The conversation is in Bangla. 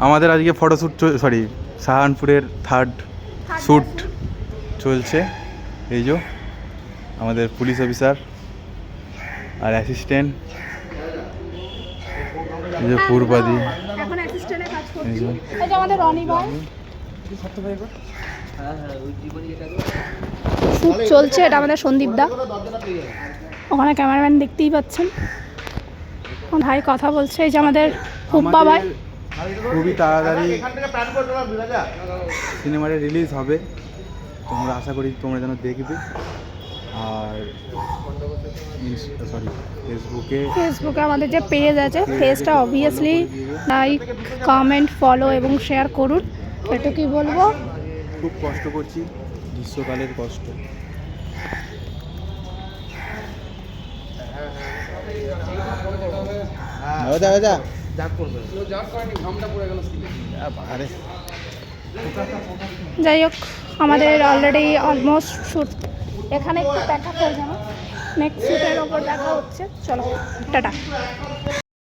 আমাদের আজকে ফটোশ্যুট সরি সাহারানপুরের থার্ড শ্যুট চলছে। এই যে আমাদের পুলিশ অফিসার আর অ্যাসিস্ট্যান্ট, এই যে পূর্বাদি, এখন অ্যাসিস্ট্যান্টে কাজ করছি। এই যে আমাদের রনি ভাই শ্যুট চলছে, এটা আমাদের সন্দীপ দা, ওখানে ক্যামেরাম্যান দেখতেই পাচ্ছেন। ভাই কথা বলছে। এই যে আমাদের হুব্বা ভাই, খুবই তাড়াতাড়ি সিনেমাটা রিলিজ হবে, তোমরা আশা করি তোমরা যেন দেখবে। আর ফেসবুকে আমাদের যে পেজ আছে, পেজটা অবভিয়াসলি লাইক, কমেন্ট, ফলো এবং শেয়ার করুন। এটুকুই বলবো। খুব কষ্ট করছি, গ্রীষ্মকালের কষ্ট। যাই হোক, আমাদের অলরেডি অলমোস্ট শ্যুট এখানে একটু দেখা হয়ে যাবে, নেক্সট শ্যুটের ওপর দেখা হচ্ছে। চলো টাটা।